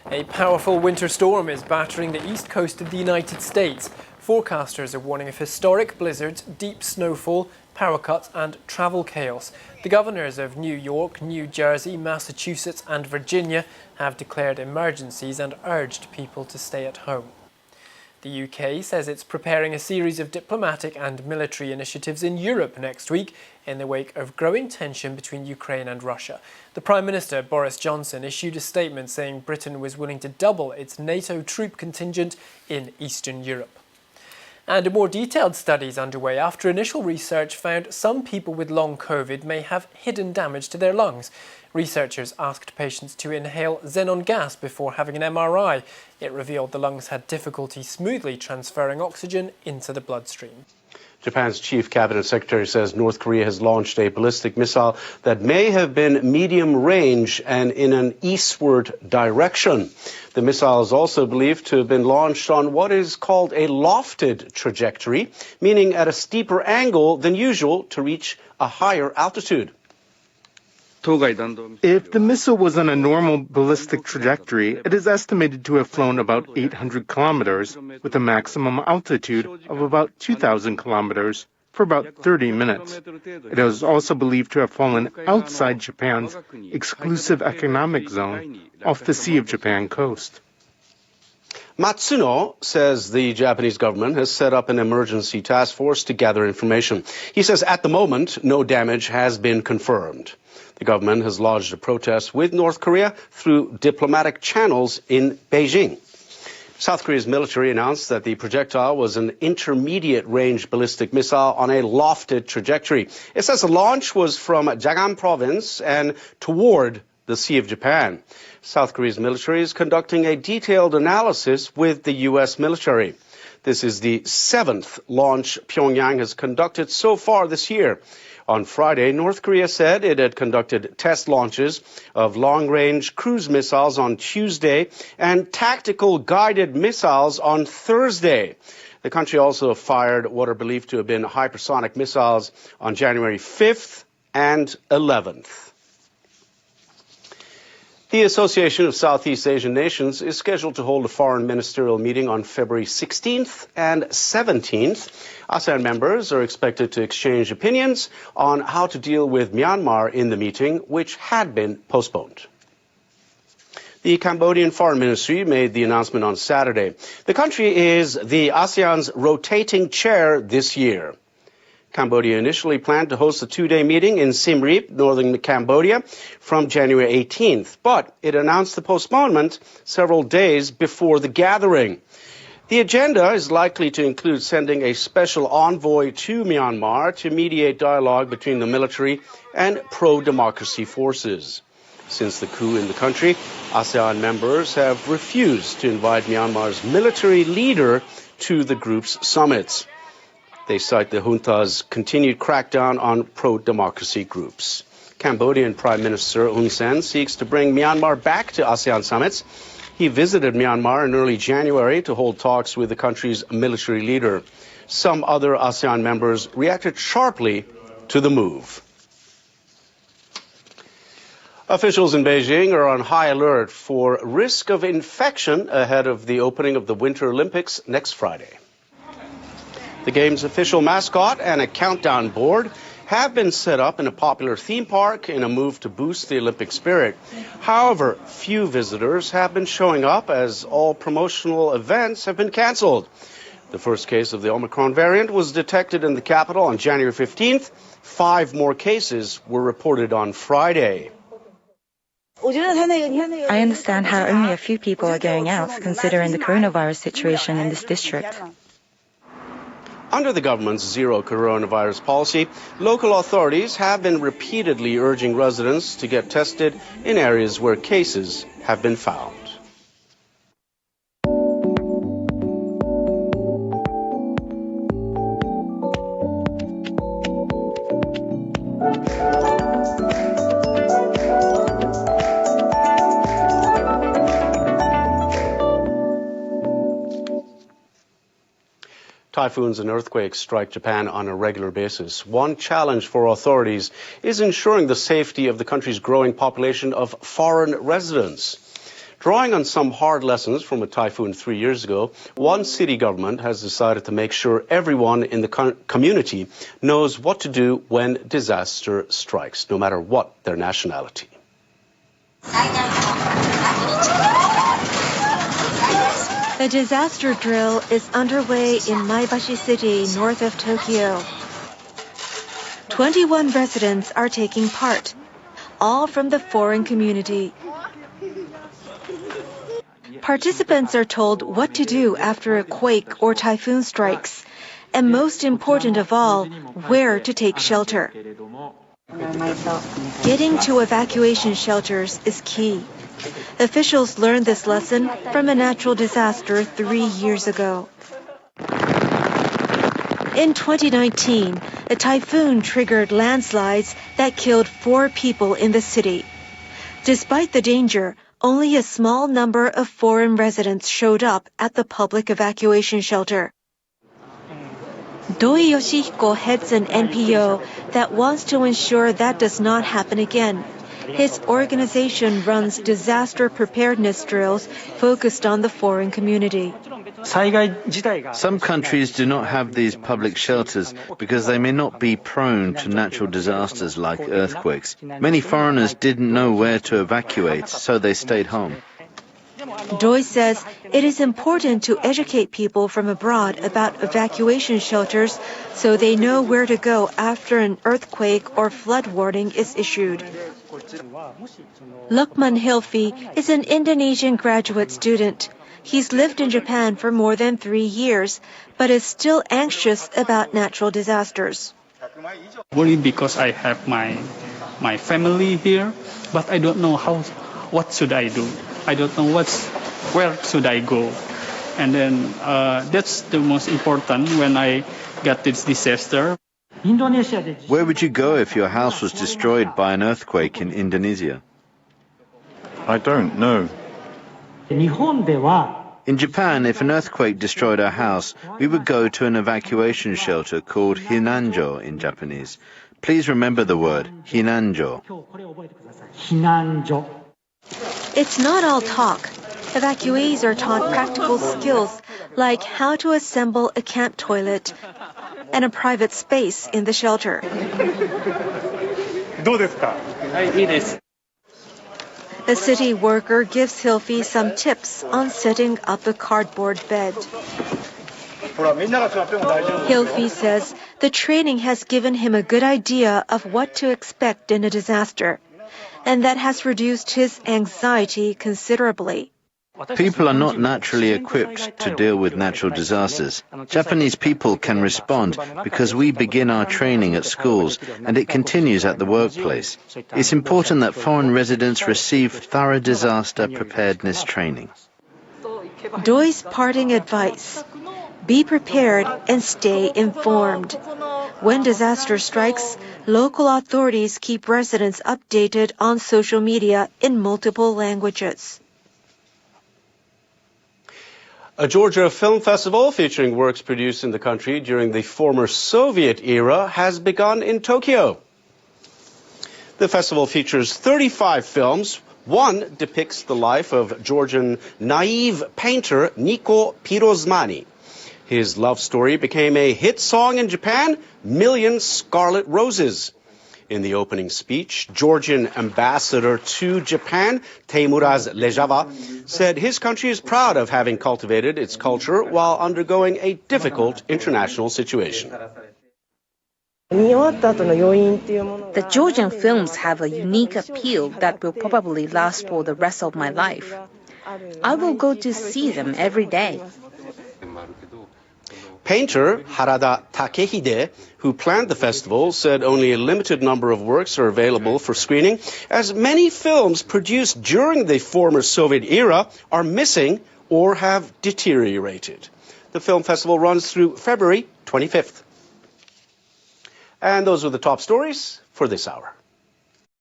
A powerful winter storm is battering the east coast of the United States. Forecasters are warning of historic blizzards, deep snowfall, power cuts and travel chaos. The governors of New York, New Jersey, Massachusetts and Virginia have declared emergencies and urged people to stay at home. The UK says it's preparing a series of diplomatic and military initiatives in Europe next week in the wake of growing tension between Ukraine and Russia. The Prime Minister, Boris Johnson, issued a statement saying Britain was willing to double its NATO troop contingent in Eastern Europe. And a more detailed study is underway after initial research found some people with long COVID may have hidden damage to their lungs. Researchers asked patients to inhale xenon gas before having an MRI. It revealed the lungs had difficulty smoothly transferring oxygen into the bloodstream. Japan's chief cabinet secretary says North Korea has launched a ballistic missile that may have been medium range and in an eastward direction. The missile is also believed to have been launched on what is called a lofted trajectory, meaning at a steeper angle than usual to reach a higher altitude. If the missile was on a normal ballistic trajectory, it is estimated to have flown about 800 kilometers with a maximum altitude of about 2,000 kilometers for about 30 minutes. It is also believed to have fallen outside Japan's exclusive economic zone off the Sea of Japan coast. Matsuno says the Japanese government has set up an emergency task force to gather information. He says at the moment, no damage has been confirmed. The government has lodged a protest with North Korea through diplomatic channels in Beijing. South Korea's military announced that the projectile was an intermediate-range ballistic missile on a lofted trajectory. It says the launch was from Jagan province and toward the Sea of Japan. South Korea's military is conducting a detailed analysis with the U.S. military. This is the 7th launch Pyongyang has conducted so far this year. On Friday, North Korea said it had conducted test launches of long-range cruise missiles on Tuesday and tactical guided missiles on Thursday. The country also fired what are believed to have been hypersonic missiles on January 5th and 11th. The Association of Southeast Asian Nations is scheduled to hold a foreign ministerial meeting on February 16th and 17th. ASEAN members are expected to exchange opinions on how to deal with Myanmar in the meeting, which had been postponed. The Cambodian Foreign Ministry made the announcement on Saturday. The country is the ASEAN's rotating chair this year. Cambodia initially planned to host a two-day meeting in Siem Reap, northern Cambodia, from January 18th, but it announced the postponement several days before the gathering. The agenda is likely to include sending a special envoy to Myanmar to mediate dialogue between the military and pro-democracy forces. Since the coup in the country, ASEAN members have refused to invite Myanmar's military leader to the group's summits. They cite the junta's continued crackdown on pro-democracy groups. Cambodian Prime Minister Hun Sen seeks to bring Myanmar back to ASEAN summits. He visited Myanmar in early January to hold talks with the country's military leader. Some other ASEAN members reacted sharply to the move. Officials in Beijing are on high alert for risk of infection ahead of the opening of the Winter Olympics next Friday. The game's official mascot and a countdown board have been set up in a popular theme park in a move to boost the Olympic spirit. However, few visitors have been showing up as all promotional events have been canceled. The first case of the Omicron variant was detected in the capital on January 15th. 5 more cases were reported on Friday. I understand how only a few people are going out, considering the coronavirus situation in this district. Under the government's zero coronavirus policy, local authorities have been repeatedly urging residents to get tested in areas where cases have been found. Typhoons and earthquakes strike Japan on a regular basis. One challenge for authorities is ensuring the safety of the country's growing population of foreign residents. Drawing on some hard lessons from a typhoon 3 years ago, one city government has decided to make sure everyone in the community knows what to do when disaster strikes, no matter what their nationality. A disaster drill is underway in Maebashi City, north of Tokyo. 21 residents are taking part, all from the foreign community. Participants are told what to do after a quake or typhoon strikes, and most important of all, where to take shelter. Getting to evacuation shelters is key. Officials learned this lesson from a natural disaster 3 years ago. In 2019, a typhoon triggered landslides that killed 4 people in the city. Despite the danger, only a small number of foreign residents showed up at the public evacuation shelter. Doi Yoshihiko heads an NPO that wants to ensure that does not happen again. His organization runs disaster preparedness drills focused on the foreign community. Some countries do not have these public shelters because they may not be prone to natural disasters like earthquakes. Many foreigners didn't know where to evacuate, so they stayed home. Doi says it is important to educate people from abroad about evacuation shelters so they know where to go after an earthquake or flood warning is issued. Lukman Hilfi is an Indonesian graduate student. He's lived in Japan for more than 3 years, but is still anxious about natural disasters. Worried because I have my family here, but I don't know what should I do. I don't know where should I go. And then that's the most important when I got this disaster. Where would you go if your house was destroyed by an earthquake in Indonesia? I don't know. In Japan, if an earthquake destroyed our house, we would go to an evacuation shelter called Hinanjo in Japanese. Please remember the word, Hinanjo. It's not all talk. Evacuees are taught practical skills like how to assemble a camp toilet and a private space in the shelter. A city worker gives Hilfi some tips on setting up a cardboard bed. Hilfi says the training has given him a good idea of what to expect in a disaster, and that has reduced his anxiety considerably. People are not naturally equipped to deal with natural disasters. Japanese people can respond because we begin our training at schools and it continues at the workplace. It's important that foreign residents receive thorough disaster preparedness training. Doi's parting advice: be prepared and stay informed. When disaster strikes, local authorities keep residents updated on social media in multiple languages. A Georgia film festival featuring works produced in the country during the former Soviet era has begun in Tokyo. The festival features 35 films. One depicts the life of Georgian naive painter Niko Pirosmani. His love story became a hit song in Japan, Million Scarlet Roses. In the opening speech, Georgian ambassador to Japan, Teimuraz Lejava, said his country is proud of having cultivated its culture while undergoing a difficult international situation. The Georgian films have a unique appeal that will probably last for the rest of my life. I will go to see them every day. Painter Harada Takehide, who planned the festival, said only a limited number of works are available for screening, as many films produced during the former Soviet era are missing or have deteriorated. The film festival runs through February 25th. And those are the top stories for this hour.